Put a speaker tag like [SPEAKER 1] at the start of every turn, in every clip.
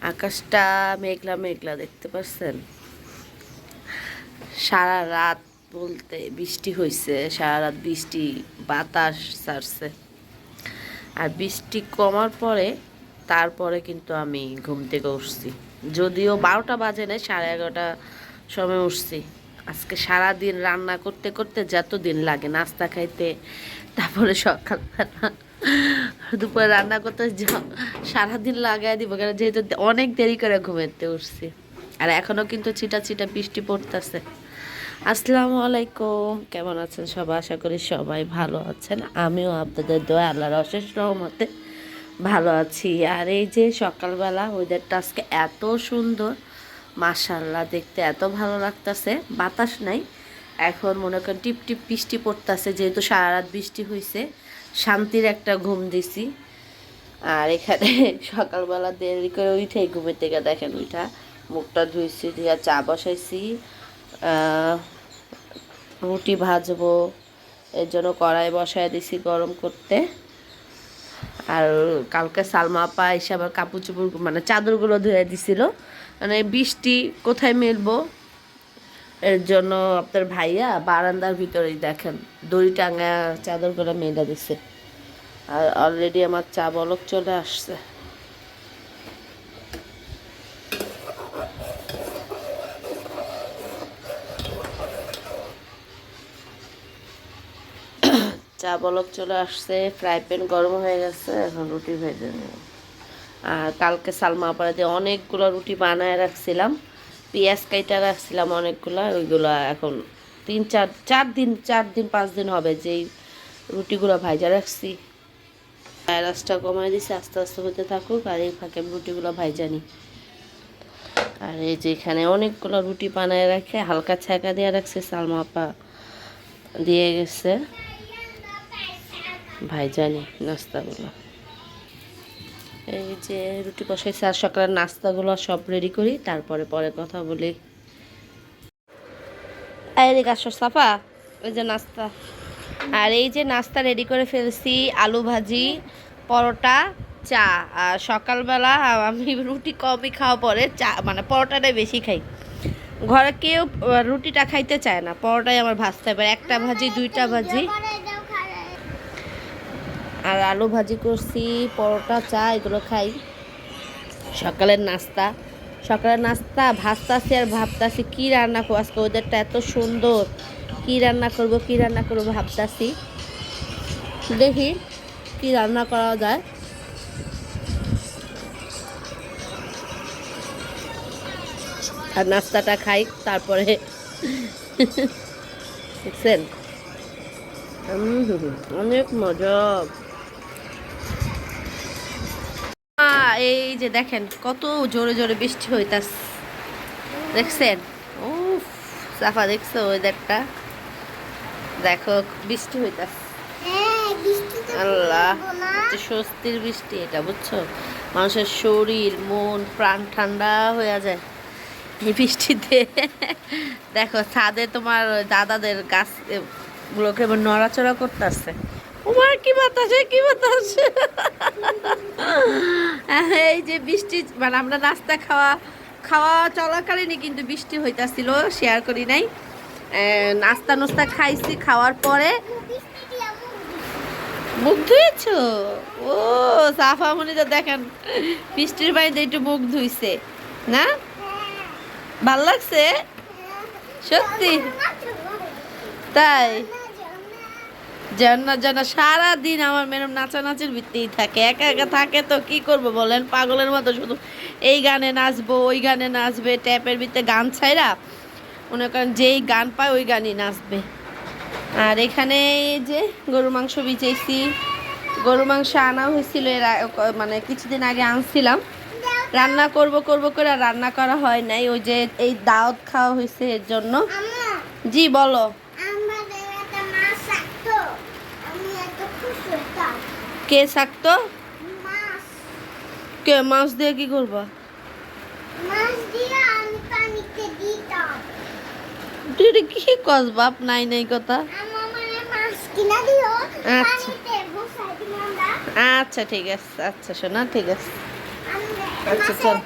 [SPEAKER 1] আকাশটা মেঘলা মেঘলা দেখতে পাচ্ছেন। সারা রাত বলতে বৃষ্টি হয়েছে, সারা রাত বৃষ্টি, বাতাস ছাড়ছে। আর বৃষ্টি কমার পরে তারপরে কিন্তু আমি ঘুম থেকে উঠছি, যদিও 12টা বাজে নাই, 11:30 সময় উঠছি। আজকে সারা দিন রান্না করতে করতে যত দিন লাগে নাস্তা খাইতে, তারপরে সকালবেলা দুপুরে রান্না করতে সারাদিন লাগাই দিব, কারণ যেহেতু অনেক দেরি করে ঘুমাতে উঠছি। আর এখনও কিন্তু ছিটা ছিটা বৃষ্টি পড়তেছে। আসসালামু আলাইকুম, কেমন আছেন সবাই? আশা করি সবাই ভালো আছেন। আমিও আপনাদের দোয়া আল্লাহর অশেষ রহমতে ভালো আছি। আর এই যে সকালবেলা ওয়েদারটা আজকে এত সুন্দর, মাশাআল্লাহ, দেখতে এত ভালো লাগতেছে। বাতাস নাই, এখন মনে করেন টিপ টিপ বৃষ্টি পড়তেছে, যেহেতু সারা রাত বৃষ্টি হয়েছে, শান্তির একটা ঘুম দিছি। আর এখানে সকালবেলা দেরি করে উঠেই ঘুমের থেকে দেখেন উঠা মুখটা ধুইছি, দিয়ে চা বসাইছি, রুটি ভাজবো, এর জন্য কড়াই বসায় দিছি গরম করতে। আর কালকে সালমা আপা এসে আবার কাপড় চোপড় মানে চাদরগুলো ধুয়ে দিছিল, মানে বৃষ্টি কোথায় মেলবো, এর জন্য আপনার ভাইয়া বারান্দার ভিতরেই দেখেন দড়ি টাঙা চাদরগুলো মেলে দিছে। আর অলরেডি আমার চা বলক চলে আসছে। চা বলক চলে আসছে, ফ্রাই প্যান গরম হয়ে গেছে, এখন রুটি ভেজে নেব। আর কালকে সালমা আপারা দিয়ে অনেকগুলো রুটি বানায় রাখছিলাম, পেঁয়াজ কাইটা রাখছিলাম অনেকগুলো, ওইগুলো এখন 4-5 দিন হবে যেই রুটিগুলো ভাইজা রাখছি। ভাইরাসটা কমাই দিছি, আস্তে আস্তে হতে থাকুক, আর এই ফাঁকে রুটিগুলো ভাইজা নিই। আর এই যে এখানে অনেকগুলো রুটি বানায় রাখে হালকা ছ্যাঁকা দিয়ে রাখছে, সালমা আপা দিয়ে গেছে, ভাইজানি নাস্তাগুলো। এই যে রুটি বসাইছে, আর সকালের নাস্তাগুলো সব রেডি করি, তারপরে পরে কথা বলি। এই গাছ সাফা, এই যে নাস্তা। আর এই যে নাস্তা রেডি করে ফেলছি, আলু ভাজি, পরোটা, চা। আর সকালবেলা আমি রুটি কমই খাওয়া পরে চা মানে পরোটাটাই বেশি খাই। ঘরে কেউ রুটিটা খাইতে চায় না, পরোটাই আমার ভাজতে হবে, একটা ভাজি 2টা ভাজি। আর আলু ভাজি করছি, পরোটা, চা, এগুলো খাই সকালের নাস্তা। সকালের নাস্তা ভাজতাছি আর ভাবতাছি কী রান্না করবো, আজকে ওদেরটা এত সুন্দর, কী রান্না করবো ভাবতাছি, দেখি কি রান্না করা যায়। আর নাস্তাটা খাই, তারপরে দেখছেন অনেক মজা। এই যে দেখেন কত জোরে জোরে বৃষ্টি হইতাছে, দেখছেন? ও সাফা, দেখছো ওয়েদারটা? দেখো বৃষ্টি হইতাছে, আল্লাহ, স্বস্তির বৃষ্টি এটা, বুঝছো? মানুষের শরীর মন প্রাণ ঠান্ডা হয়ে যায় এই বৃষ্টিতে। দেখো ছাদে তোমার দাদাদের গাছ গুলোকে নড়াচড়া করতেছে। তোমার কি বাতাসে কি বাতাস! এই যে বৃষ্টি মানে আমরা নাস্তা খাওয়া খাওয়া চলাকালীনই কিন্তু বৃষ্টি হইতাছিল, শেয়ার করি নাই। নাস্তা খাইছি, খাওয়ার পরে মুখ ধুয়েছো? ও সাফামণি তো দেখেন বৃষ্টির পানিতে একটু মুখ ধুইছে না, ভাল লাগছে সত্যি? তাই জানা সারাদিন আমার ম্যাডাম নাচানাচির ভিত্তিই থাকে, একা একা থাকে তো কি করবো বলেন, পাগলের মতো শুধু এই গানে নাচবো ওই গানে নাচবে, ট্যাপের ভিতরে গান ছাইরা মনে করেন যেই গান পায় ওই গানই নাচবে। আর এখানে এই যে গরুর মাংস ভিজাইছি, গরুর মাংস আনা হয়েছিল মানে কিছুদিন আগে আনছিলাম, রান্না করব করে আর রান্না করা হয় নাই, ওই যে এই দাওয়াত খাওয়া হয়েছে এর জন্য। জি বলো। কে থাকতো? কে মাছ দিয়ে কি করবা? কি কস বাপ, নাই নাই কথা। আচ্ছা আচ্ছা ঠিক আছে, আচ্ছা শোনা ঠিক আছে, আচ্ছা চল।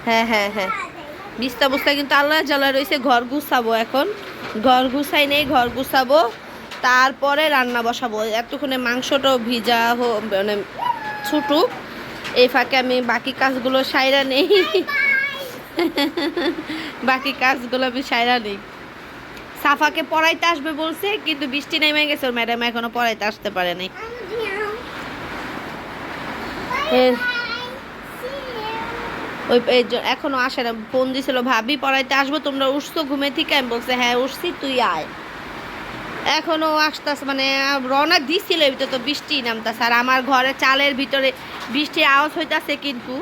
[SPEAKER 1] হ্যাঁ হ্যাঁ হ্যাঁ, বিস্তা বুস্তা কিন্তু আল্লাহ জ্বালা রয়েছে। ঘর গুছাবো এখন, ঘর গুছাই নেই, ঘর গুছাবো তারপরে রান্না বসাবো। এতক্ষণে মাংসটাও ভিজা মানে ছুটুক, এই ফাঁকে আমি বাকি কাজগুলো সাইরা নেই। বাকি কাজগুলো আমি সাইরা নেই। সাফাকে পড়াইতে আসবে বলছে, কিন্তু বৃষ্টি নেমে গেছে, ওর ম্যাডাম এখনো পড়াইতে আসতে পারে নাই। ওই এখনো আসে না, ফোন দিছিল ভাবি পড়াইতে আসবো, তোমরা উঠছো ঘুমে থেকে? আমি বলছে হ্যাঁ উঠছি, তুই আয়। এখনো আসতেছে, মানে রওনা দিছিল, ভিতরে তো বৃষ্টি নামতেছে, আর আমার ঘরে চালের ভিতরে বৃষ্টির আওয়াজ হইতাছে, কিন্তু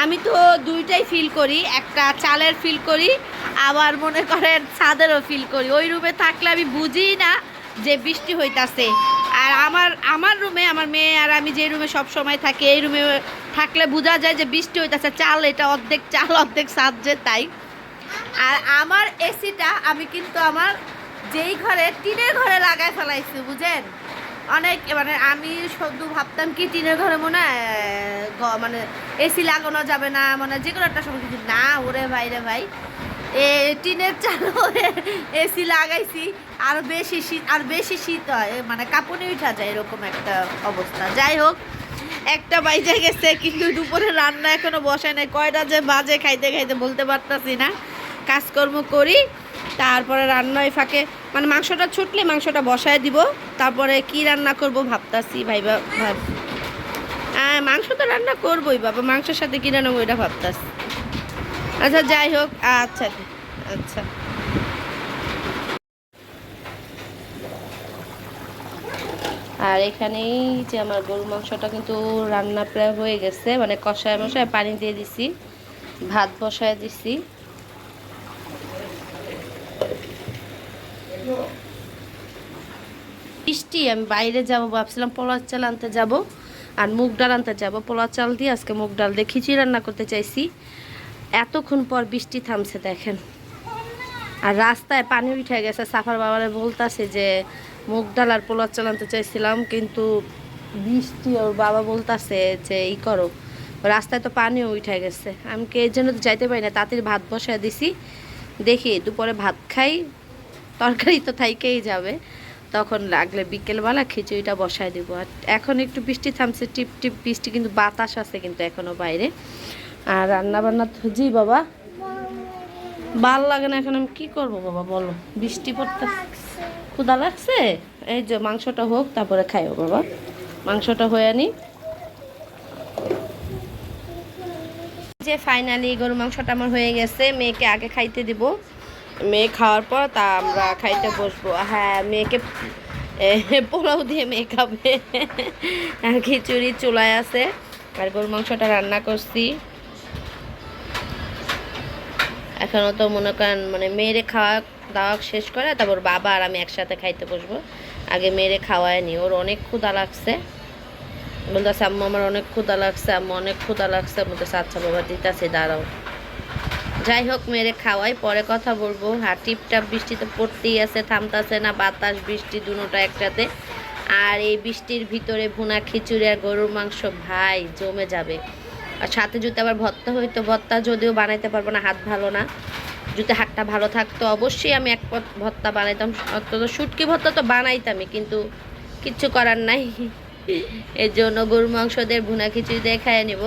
[SPEAKER 1] আমি তো দুইটাই ফিল করি, একটা চালের ফিল করি, আবার মনে করেন ছাদেরও ফিল করি। ওই রুমে থাকলে আমি বুঝি না যে বৃষ্টি হইতাছে, আর আমার রুমে আমার মেয়ে আর আমি যে রুমে সব সময় থাকি, এই রুমে থাকলে বোঝা যায় যে বৃষ্টি হইতাছে। চাল এটা অর্ধেক চাল অর্ধেক ছাদ যে, তাই। আর আমার এসিটা আমি কিন্তু আমার যেই ঘরে টিনের ঘরে লাগাই ফেলাইছি, বুঝেন? অনেক মানে আমি শুধু ভাবতাম কি টিনের ঘরে মনে হয় মানে এসি লাগানো যাবে না, মানে যে কোনো একটা সময়, কিছু না, ওরে ভাই রে ভাই, টিনের চালু এসি লাগাইছি, আর বেশি শীত হয়, মানে কাঁপুনি উঠা যায়, এরকম একটা অবস্থা। যাই হোক, একটা বাইজে গেছে, কিন্তু দুপুরে রান্না এখনো বসায় নাই। কয়টা যে বাজে খাইতে খাইতে বলতে পারতাছি না। কাজকর্ম করি, তারপরে রান্নায় ফাঁকে মানে মাংসটা ছুটলে মাংসটা বসায় দিব, তারপরে কি রান্না করব ভাবতাছি। মাংস তো রান্না করবোই বাবা, মাংসের সাথে কি রান্না ওইটা ভাবতাছি। আচ্ছা যাই হোক, আচ্ছা আচ্ছা। আর এখানেই যে আমার গরু মাংসটা কিন্তু রান্না প্রায় হয়ে গেছে, মানে কষায় মশায় পানি দিয়ে দিছি, ভাত বসায় দিছি। বৃষ্টি, আমি বাইরে যাব ভাবছিলাম, পোলার চাল আনতে যাব আর মুগ ডাল আনতে যাব। পোলার চাল দিয়ে আজকে মুগ ডাল দিয়ে খিচুড়ি রান্না করতে চাইছি। এতক্ষণ পর বৃষ্টি থামছে দেখেন, আর রাস্তায় পানি উঠে গেছে। সাফার বাবারে বলতেছে যে মুগ ডাল আর পোলার চাল আনতে চাইছিলাম, কিন্তু বৃষ্টি, ওর বাবা বলতেছে যে ই করো, রাস্তায় তো পানিও উঠে গেছে। আমি এই জন্য তো যাইতে পারি না, তাড়াতাড়ি ভাত বসায় দিছি, দেখি দুপুরে ভাত খাই, তরকারি তো থাইকেই যাবে, তখন লাগলে বিকেলবেলা খিচুড়িটা বসায় দিব। আর এখন একটু বৃষ্টি থামছে, টিপ টিপ বৃষ্টি, কিন্তু বাতাস আছে কিন্তু এখনও বাইরে। আর রান্না বান্না তো জি বাবা ভাল লাগে না, এখন আমি কী করবো বাবা বলো, বৃষ্টি পড়তে ক্ষুধা লাগছে। এই যে মাংসটা হোক, তারপরে খাইও বাবা, মাংসটা হয়ে আনি। যে ফাইনালি গরু মাংসটা আমার হয়ে গেছে, মেয়েকে আগে খাইতে দিব, মেয়ে খাওয়ার পর তা আমরা খাইতে বসবো। হ্যাঁ, মেয়েকে পোলাও দিয়ে মেয়ে খাবে, আর খিচুড়ি চুলায় আছে, আর গরু মাংসটা রান্না করছি। এখনও তো মনে করেন মানে মেয়েরে খাওয়া দাওয়া শেষ করে তারপর বাবা আর আমি একসাথে খাইতে বসবো। আগে মেয়েরে খাওয়ায় নি, ওর অনেক ক্ষুধা লাগছে, বলতেছে আম্মু আমার অনেক ক্ষুধা লাগছে, আম্মু অনেক ক্ষুধা লাগছে, বলতেছে আচ্ছা বাবা দিতেছে দাঁড়াও। যাই হোক, মেরে খাওয়াই, পরে কথা বলবো। আর টিপটাপ বৃষ্টি তো পড়তেই আছে, থামতাছে না, বাতাস বৃষ্টি দুটোটা একসাথে। আর এই বৃষ্টির ভিতরে ভুনা খিচুড়ি আর গরুর মাংস ভাই জমে যাবে। আর সাথে যদি আবার ভর্তা হইতো, ভর্তা যদিও বানাইতে পারবো না, হাত ভালো না, যদি হাতটা ভালো থাকতো অবশ্যই আমি এক ভর্তা বানাইতাম, অন্তত শুটকি ভর্তা তো বানাইতামই, কিন্তু কিচ্ছু করার নাই। এর জন্য গরুর মাংস দিয়ে ভুনা খিচুড়ি দিয়ে খাইয়ে নিব।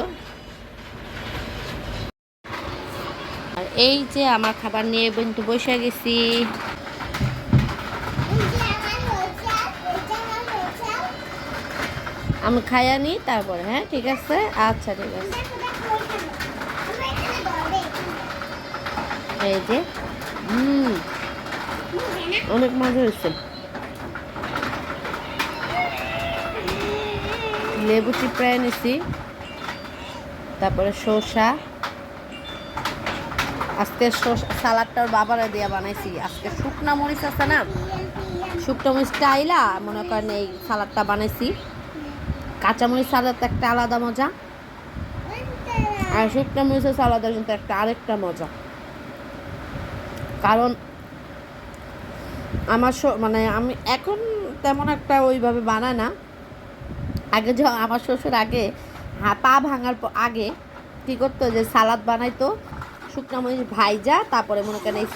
[SPEAKER 1] আর এই যে আমার খাবার নিয়ে কিন্তু বসে গেছি। আমি খাইয়া নিই তারপরে, হ্যাঁ ঠিক আছে, আচ্ছা ঠিক আছে। এই যে অনেক মজা হয়েছে, লেবু চিপড়ায় নিছি, তারপরে শসা, আজকে সালাদটা ওর বাবারা দিয়া বানাইছি। আজকে শুকনা মরিচ আছে না, শুকনো মরিচটা আইলা মনে করেন এই সালাদটা বানাইছি। কাঁচামরিচ সালাদ একটা আলাদা মজা, আর শুকনো মরিচের সালাদের কিন্তু একটা আরেকটা মজা। কারণ আমার মানে আমি এখন তেমন একটা ওইভাবে বানাই না, আগে যখন আমার শ্বশুর আগে পা ভাঙার আগে কী করতো, যে সালাদ বানাইতো শুকনো মরিচ ভাইজা, তারপরে মনে করেন এই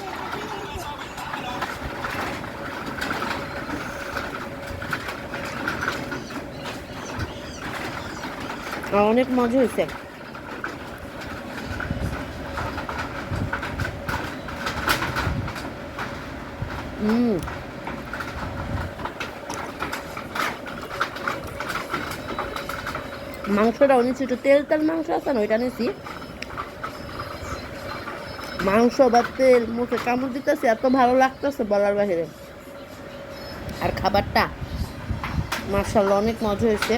[SPEAKER 1] অনেক মজা হয়েছে। মাংসটা নিচ্ছি একটু তেল তেল মাংস আছে না, ওইটা নিচ্ছি। মাংস বা তেল মুখে কামড় দিতেছে, এত ভালো লাগতেছে বলার বাহিরে। আর খাবারটা মাশাআল্লাহ অনেক মজা হয়েছে।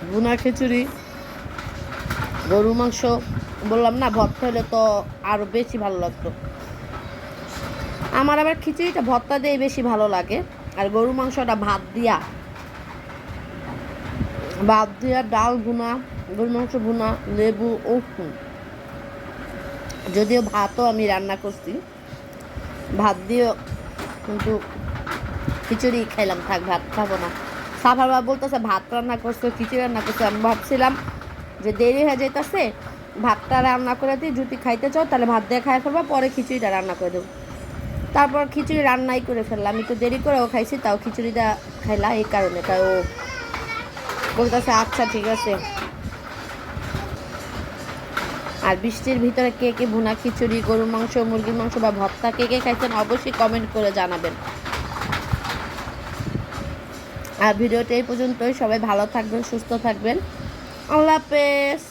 [SPEAKER 1] ভুনা খিচুড়ি, গরু মাংস, বললাম না ভর্তা হলে তো আরও বেশি ভালো লাগতো। আমার আবার খিচুড়িটা ভর্তা দিয়ে বেশি ভালো লাগে, আর গরু মাংসটা ভাত দিয়া ডাল ভুনা, গরু মাংস ভুনা, লেবু ও, যদিও ভাতও আমি রান্না করছি, ভাত দিয়েও, কিন্তু খিচুড়ি খাইলাম, থাক ভাত খাবো না। সাফার বাবা বলতেছে ভাত রান্না করছে, খিচুড়ি রান্না করছে। আমি ভাবছিলাম যে দেরি হয়ে যাইতেছে, ভাতটা রান্না করে দিই, যদি খাইতে চাও তাহলে ভাত দিয়ে খাই ফেলবা, পরে খিচুড়িটা রান্না করে দেবো। তারপর খিচুড়ি রান্নাই করে ফেললাম, আমি তো দেরি করেও খাইছি, তাও খিচুড়িটা খাইলা এই কারণে। তাই ও বলতেছে আচ্ছা ঠিক আছে। আর বৃষ্টির ভিতরে কে কে ভুনা খিচুড়ি, গরুর মাংস, মুরগির মাংস বা ভর্তা কে কে খাইছেন অবশ্যই কমেন্ট করে জানাবেন। আর ভিডিওটা এই পর্যন্তই। সবাই ভালো থাকবেন, সুস্থ থাকবেন। আল্লাহ হাফেজ।